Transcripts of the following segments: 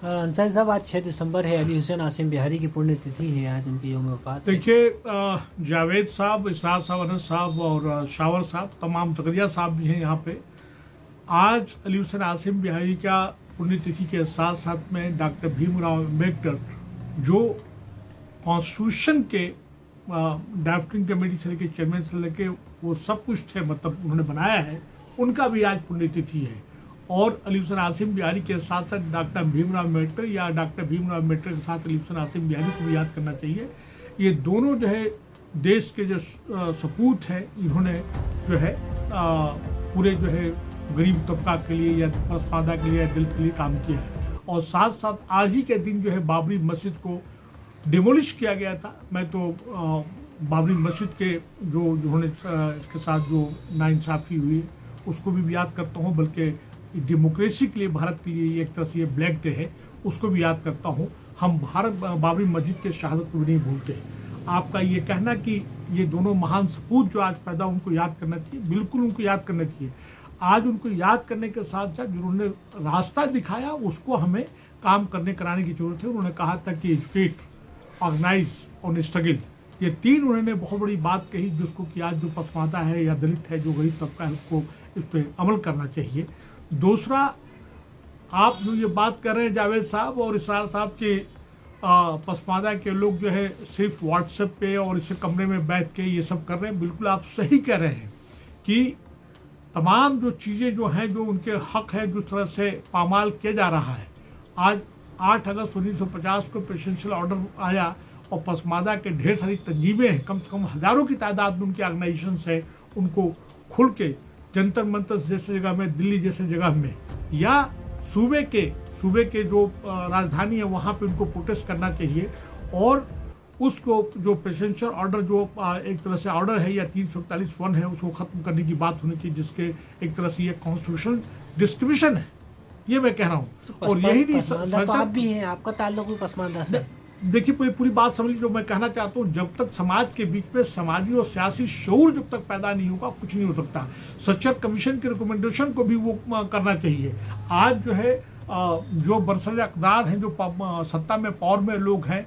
अंसारी साहब, आज 6 दिसंबर है, अली हुसैन आसिम बिहारी की पुण्यतिथि है, आज उनकी यौम वफ़ात है। देखिए, जावेद साहब, इसरार साहब, अनस साहब और शावर साहब, तमाम जकरिया साहब भी हैं यहाँ पे। आज अली हुसैन आसिम बिहारी का पुण्यतिथि के साथ साथ में डॉक्टर भीमराव अम्बेडकर, जो कॉन्स्टिट्यूशन के ड्राफ्टिंग कमेटी से लेकर चेयरमैन से लेके वो सब कुछ थे, मतलब उन्होंने बनाया है, उनका भी आज पुण्यतिथि है। और अली हुसैन आसिम बिहारी के साथ साथ डॉक्टर भीमराव अम्बेडकर या डॉक्टर भीमराव अम्बेडकर के साथ अली हुसैन आसिम बिहारी को भी याद करना चाहिए। ये दोनों जो है देश के जो सपूत हैं, इन्होंने जो है पूरे जो है गरीब तबका के लिए या पसमानदा के लिए या दलित के लिए काम किया है। और साथ साथ आज ही के दिन जो है बाबरी मस्जिद को डिमोलिश किया गया था। मैं तो बाबरी मस्जिद के जो उन्होंने इसके साथ जो नाइंसाफ़ी हुई उसको भी याद करता हूँ, बल्कि डेमोक्रेसी के लिए, भारत के लिए एक तरह से ये ब्लैक डे है, उसको भी याद करता हूँ। हम बाबरी मस्जिद के शहादत को भी नहीं भूलते। आपका ये कहना कि ये दोनों महान सपूत जो आज पैदा, उनको याद करना चाहिए, बिल्कुल उनको याद करना चाहिए। आज उनको याद करने के साथ साथ जिन्होंने रास्ता दिखाया उसको हमें काम कराने की जरूरत है। उन्होंने कहा था कि एजुकेट, ऑर्गेनाइज और स्ट्रगल, ये तीन उन्होंने बहुत बड़ी बात कही, जिसको कि आज जो पसमानदा है या दलित है, जो गरीब तबका है, उसको इस पर अमल करना चाहिए। दूसरा, आप जो ये बात कर रहे हैं जावेद साहब और इसरार साहब के पसमानदा के लोग जो है सिर्फ व्हाट्सएप पे और इस कमरे में बैठ के ये सब कर रहे हैं, बिल्कुल आप सही कह रहे हैं कि तमाम जो चीज़ें जो हैं, जो उनके हक है, जिस तरह से पामाल किया जा रहा है। आज 8 अगस्त 1950 को प्रेसिडेंशियल ऑर्डर आया और पसमानदा के ढेर सारी तंजीमें हैं, कम से कम हज़ारों की तादाद में उनके ऑर्गेनाइजेशंस हैं, उनको खुल के जंतर मंतर जैसे जगह में, दिल्ली जैसे जगह में या सूबे के जो राजधानी है वहाँ पे उनको प्रोटेस्ट करना चाहिए। और उसको जो प्रेसिडेंशियल ऑर्डर जो एक तरह से ऑर्डर है या 341 है, उसको ख़त्म करने की बात होनी चाहिए, जिसके एक तरह से ये कॉन्स्टिट्यूशनल डिस्ट्रीब्यूशन है, ये मैं कह रहा हूँ। तो और यही नहीं, तो आप भी हैं, आपका ताल्लुक भी पसमानदा से। देखिए, पूरी बात समझ लीजिए। जो मैं कहना चाहता हूँ, जब तक समाज के बीच में समाजी और सियासी शऊर जब तक पैदा नहीं होगा, कुछ नहीं हो सकता। सच्चर कमीशन के रिकमेंडेशन को भी वो करना चाहिए। आज जो है जो बरसर अक़दार हैं, जो सत्ता में पावर में लोग हैं,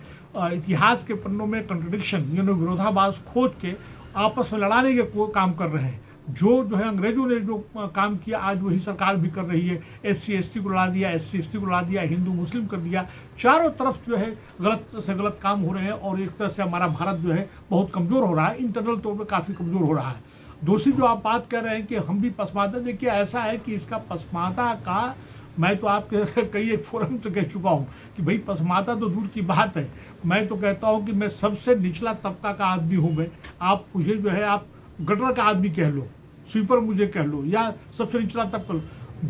इतिहास के पन्नों में कंट्रडिक्शन, विरोधाभास खोज के आपस में लड़ाने के काम कर रहे हैं। जो है अंग्रेजों ने जो काम किया, आज वही सरकार भी कर रही है। SC ST को लड़ा दिया, SC ST को लड़ा दिया, हिंदू मुस्लिम कर दिया। चारों तरफ जो है गलत से गलत काम हो रहे हैं और एक तरह से हमारा भारत जो है बहुत कमज़ोर हो रहा है, इंटरनल तौर पर काफ़ी कमज़ोर हो रहा है। दूसरी जो आप बात कर रहे हैं कि हम भी पसमानदा, देखिए ऐसा है कि इसका पसमानदा का, मैं तो आपके कई एक फोरम से कह चुका हूँ कि भाई पसमानदा तो दूर की बात है। मैं तो कहता हूँ कि मैं सबसे निचला तबका का आदमी हूँ। मैं, आप मुझे जो है आप गटर का आदमी कह लो, स्वीपर मुझे कह लो, या सबसे निचला तबका लो।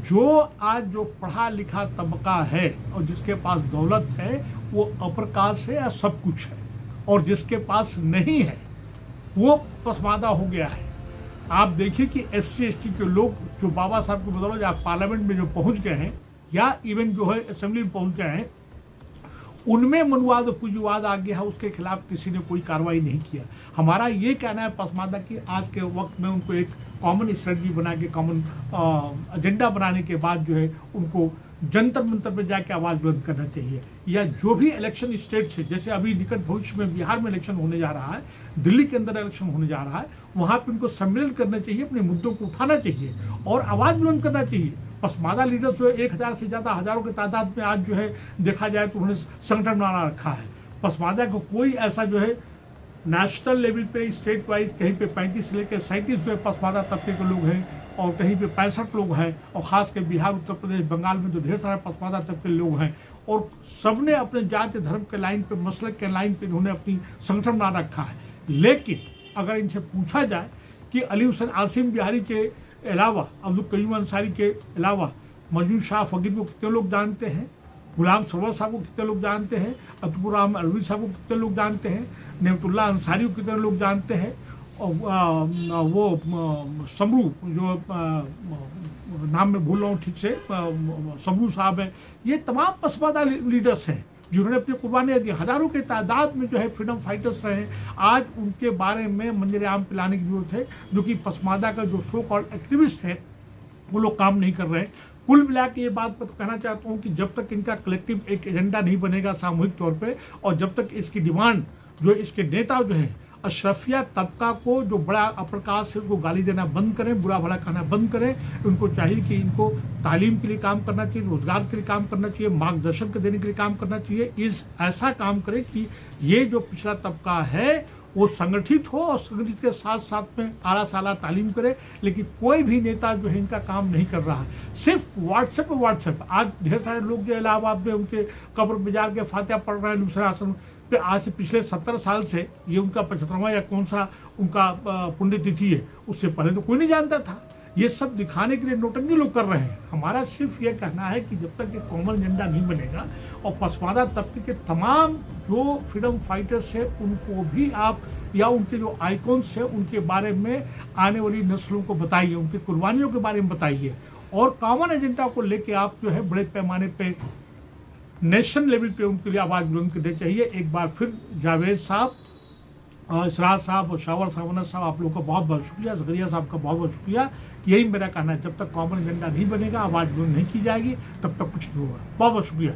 जो आज जो पढ़ा लिखा तबका है और जिसके पास दौलत है, वो अपर कास्ट है या सब कुछ है, और जिसके पास नहीं है वो पसमानदा हो गया है। आप देखिए कि SC ST के लोग जो बाबा साहब की बदौलत आप पार्लियामेंट में जो पहुंच गए हैं या इवन जो है असेंबली में पहुंच गए हैं, उनमें मनुवाद और पूंजीवाद आ गया है, उसके खिलाफ किसी ने कोई कार्रवाई नहीं किया। हमारा ये कहना है पसमानदा की आज के वक्त में उनको एक कॉमन स्ट्रेटजी बना के, कॉमन एजेंडा बनाने के बाद जो है उनको जंतर मंतर पर जाके आवाज़ बुलंद करना चाहिए। या जो भी इलेक्शन स्टेट से, जैसे अभी निकट भविष्य में बिहार में इलेक्शन होने जा रहा है, दिल्ली के अंदर इलेक्शन होने जा रहा है, वहाँ पर उनको सम्मेलन करना चाहिए, अपने मुद्दों को उठाना चाहिए और आवाज़ बुलंद करना चाहिए। पसमानदा लीडर्स जो 1000 से ज़्यादा, हज़ारों की तादाद में आज जो है देखा जाए तो उन्होंने संगठन बना रखा है। पसमानदा को कोई ऐसा जो है नेशनल लेवल पे, स्टेट वाइज कहीं पे 35 से लेकर 37 जो है पसमानदा तबके के लोग हैं, और कहीं पे 65 लोग हैं, और ख़ास कर बिहार, उत्तर प्रदेश, बंगाल में तो ढेर सारे पसमानदा तबके के लोग हैं। और सबने अपने जाति धर्म के लाइन पे, मसलक के लाइन पे इन्होंने अपनी संगठन बना रखा है। लेकिन अगर इनसे पूछा जाए कि अली हुसैन आसिम बिहारी के अलावा, अब्दुल कयूम अंसारी के अलावा मौजूद शाह फकीर को कितने लोग जानते हैं, गुलाम सरवर साहब को कितने लोग जानते हैं, अतुर रहमान अलवी साहब को कितने लोग जानते हैं, नेमतुल्ला अंसारी को कितने लोग जानते हैं, और वो समरू जो नाम में भूल रहा हूँ ठीक से, समरू साहब है। ये तमाम पसमानदा लीडर्स हैं जिन्होंने अपनी कुर्बानियाँ दी, हज़ारों के तादाद में जो है फ्रीडम फाइटर्स रहे। आज उनके बारे में मंजर आम पिलाने की जरूरत है, जो कि पसमानदा का जो सो कॉल्ड एक्टिविस्ट है वो लोग काम नहीं कर रहे हैं। कुल मिला के ये बात मैं कहना चाहता हूँ कि जब तक इनका कलेक्टिव एक एजेंडा नहीं बनेगा सामूहिक तौर पे, और जब तक इसकी डिमांड जो इसके नेता जो है अशरफिया तबका को जो बड़ा अपर कास्ट है उसको गाली देना बंद करें, बुरा भला कहना बंद करें। उनको चाहिए कि इनको तालीम के लिए काम करना चाहिए, रोजगार के लिए काम करना चाहिए, मार्गदर्शन देने के लिए काम करना चाहिए। ऐसा काम करें कि ये जो पिछड़ा तबका है वो संगठित हो और संगठित के साथ साथ में आला साला तालीम करे। लेकिन कोई भी नेता जो है इनका काम नहीं कर रहा है, सिर्फ व्हाट्सएप। आज ढेर सारे लोग जो इलाहाबाद में उनके कब्र में जाके फातिहा पढ़ रहे हैं दूसरे आसन पे। आज से पिछले 70 साल से ये उनका 75वां या कौन सा उनका पुण्यतिथि है, उससे पहले तो कोई नहीं जानता था। ये सब दिखाने के लिए नौटंकी लोग कर रहे हैं। हमारा सिर्फ ये कहना है कि जब तक ये कॉमन एजेंडा नहीं बनेगा और पसमानदा तबके के तमाम जो फ्रीडम फाइटर्स है उनको भी आप, या उनके जो आइकॉन्स है उनके बारे में आने वाली नस्लों को बताइए, उनकी कुर्बानियों के बारे में बताइए, और कॉमन एजेंडा को लेके आप जो है बड़े पैमाने पे नेशनल लेवल पे उनके लिए आवाज़ बुलंद करनी चाहिए। एक बार फिर जावेद साहब, इसरार साहब और शावर सावना साहब, आप लोगों का बहुत बहुत शुक्रिया, जकरिया साहब का बहुत बहुत शुक्रिया। यही मेरा कहना है, जब तक कॉमन एजेंडा नहीं बनेगा, आवाज़ बुलंद नहीं की जाएगी, तब तक कुछ नहीं होगा। बहुत बहुत शुक्रिया।